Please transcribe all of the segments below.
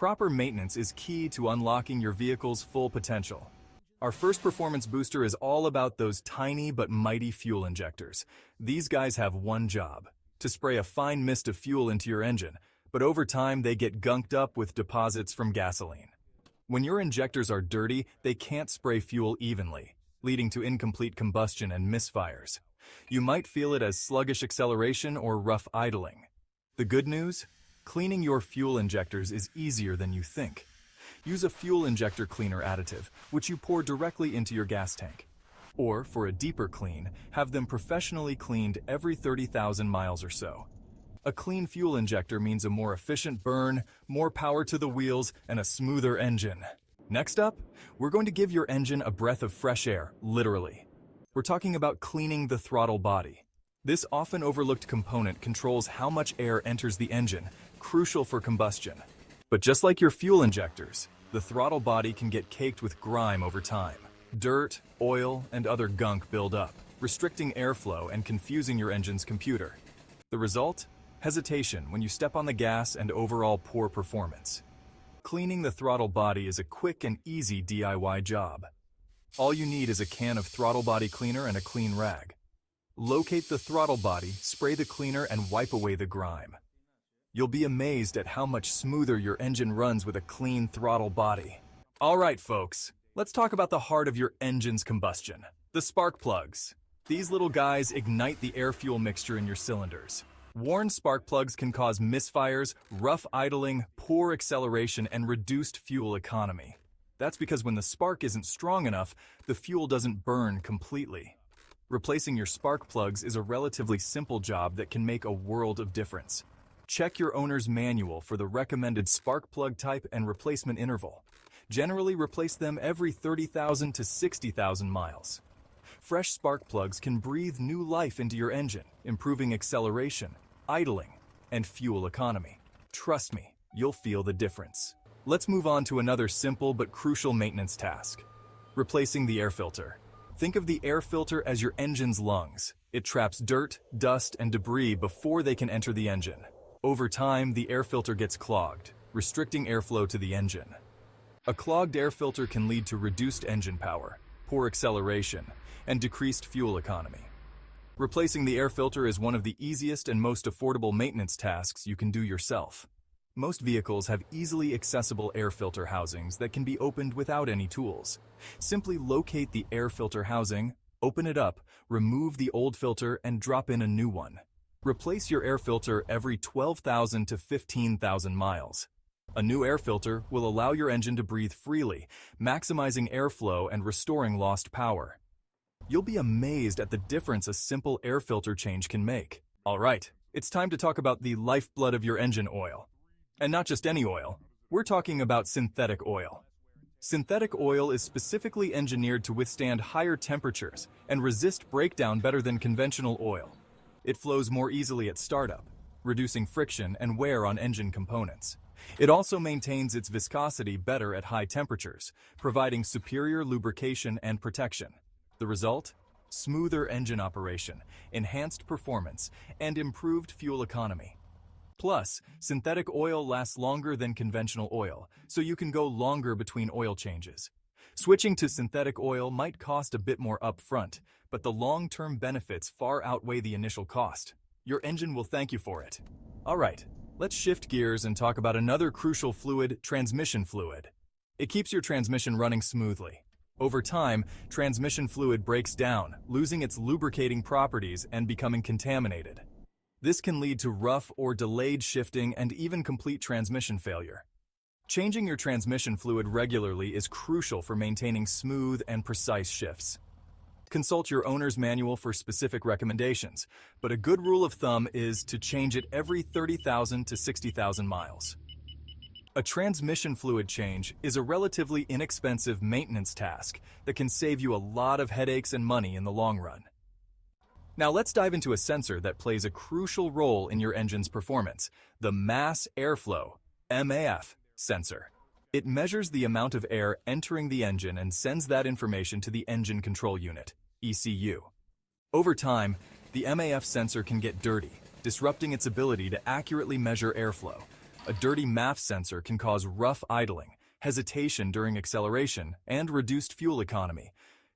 Proper maintenance is key to unlocking your vehicle's full potential. Our first performance booster is all about those tiny but mighty fuel injectors. These guys have one job: to spray a fine mist of fuel into your engine, but over time they get gunked up with deposits from gasoline. When your injectors are dirty, they can't spray fuel evenly, leading to incomplete combustion and misfires. You might feel it as sluggish acceleration or rough idling. The good news? Cleaning your fuel injectors is easier than you think. Use a fuel injector cleaner additive, which you pour directly into your gas tank. Or, for a deeper clean, have them professionally cleaned every 30,000 miles or so. A clean fuel injector means a more efficient burn, more power to the wheels, and a smoother engine. Next up, we're going to give your engine a breath of fresh air, literally. We're talking about cleaning the throttle body. This often overlooked component controls how much air enters the engine, crucial for combustion. But just like your fuel injectors, the throttle body can get caked with grime over time. Dirt, oil, and other gunk build up, restricting airflow and confusing your engine's computer. The result? Hesitation when you step on the gas and overall poor performance. Cleaning the throttle body is a quick and easy DIY job. All you need is a can of throttle body cleaner and a clean rag. Locate the throttle body, spray the cleaner, and wipe away the grime. You'll be amazed at how much smoother your engine runs with a clean throttle body. All right, folks, let's talk about the heart of your engine's combustion, the spark plugs. These little guys ignite the air-fuel mixture in your cylinders. Worn spark plugs can cause misfires, rough idling, poor acceleration, and reduced fuel economy. That's because when the spark isn't strong enough, the fuel doesn't burn completely. Replacing your spark plugs is a relatively simple job that can make a world of difference. Check your owner's manual for the recommended spark plug type and replacement interval. Generally, replace them every 30,000 to 60,000 miles. Fresh spark plugs can breathe new life into your engine, improving acceleration, idling, and fuel economy. Trust me, you'll feel the difference. Let's move on to another simple but crucial maintenance task: replacing the air filter. Think of the air filter as your engine's lungs. It traps dirt, dust, and debris before they can enter the engine. Over time, the air filter gets clogged, restricting airflow to the engine. A clogged air filter can lead to reduced engine power, poor acceleration, and decreased fuel economy. Replacing the air filter is one of the easiest and most affordable maintenance tasks you can do yourself. Most vehicles have easily accessible air filter housings that can be opened without any tools. Simply locate the air filter housing, open it up, remove the old filter, and drop in a new one. Replace your air filter every 12,000 to 15,000 miles. A new air filter will allow your engine to breathe freely, maximizing airflow and restoring lost power. You'll be amazed at the difference a simple air filter change can make. All right, it's time to talk about the lifeblood of your engine oil. And not just any oil. We're talking about synthetic oil. Synthetic oil is specifically engineered to withstand higher temperatures and resist breakdown better than conventional oil. It flows more easily at startup, reducing friction and wear on engine components. It also maintains its viscosity better at high temperatures, providing superior lubrication and protection. The result? Smoother engine operation, enhanced performance, and improved fuel economy. Plus, synthetic oil lasts longer than conventional oil, so you can go longer between oil changes. Switching to synthetic oil might cost a bit more upfront, but the long-term benefits far outweigh the initial cost. Your engine will thank you for it. All right, let's shift gears and talk about another crucial fluid: transmission fluid. It keeps your transmission running smoothly. Over time, transmission fluid breaks down, losing its lubricating properties and becoming contaminated. This can lead to rough or delayed shifting and even complete transmission failure. Changing your transmission fluid regularly is crucial for maintaining smooth and precise shifts. Consult your owner's manual for specific recommendations, but a good rule of thumb is to change it every 30,000 to 60,000 miles. A transmission fluid change is a relatively inexpensive maintenance task that can save you a lot of headaches and money in the long run. Now let's dive into a sensor that plays a crucial role in your engine's performance: the mass airflow (MAF) sensor. It measures the amount of air entering the engine and sends that information to the engine control unit (ECU). Over time, the MAF sensor can get dirty, disrupting its ability to accurately measure airflow. A dirty MAF sensor can cause rough idling, hesitation during acceleration, and reduced fuel economy.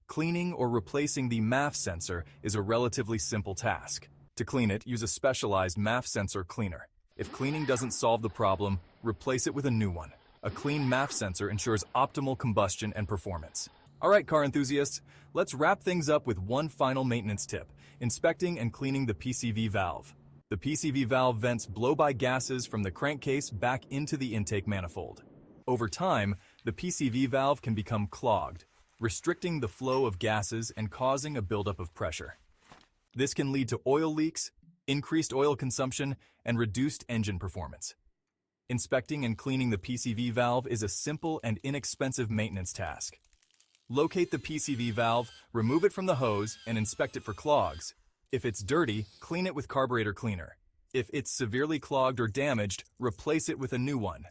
Cleaning or replacing the MAF sensor is a relatively simple task. To clean it, use a specialized MAF sensor cleaner. If cleaning doesn't solve the problem, replace it with a new one. A clean MAF sensor ensures optimal combustion and performance. Alright, car enthusiasts, let's wrap things up with one final maintenance tip: inspecting and cleaning the PCV valve. The PCV valve vents blow-by gases from the crankcase back into the intake manifold. Over time, the PCV valve can become clogged, restricting the flow of gases and causing a buildup of pressure. This can lead to oil leaks, increased oil consumption, and reduced engine performance. Inspecting and cleaning the PCV valve is a simple and inexpensive maintenance task. Locate the PCV valve, remove it from the hose, and inspect it for clogs. If it's dirty, clean it with carburetor cleaner. If it's severely clogged or damaged, replace it with a new one.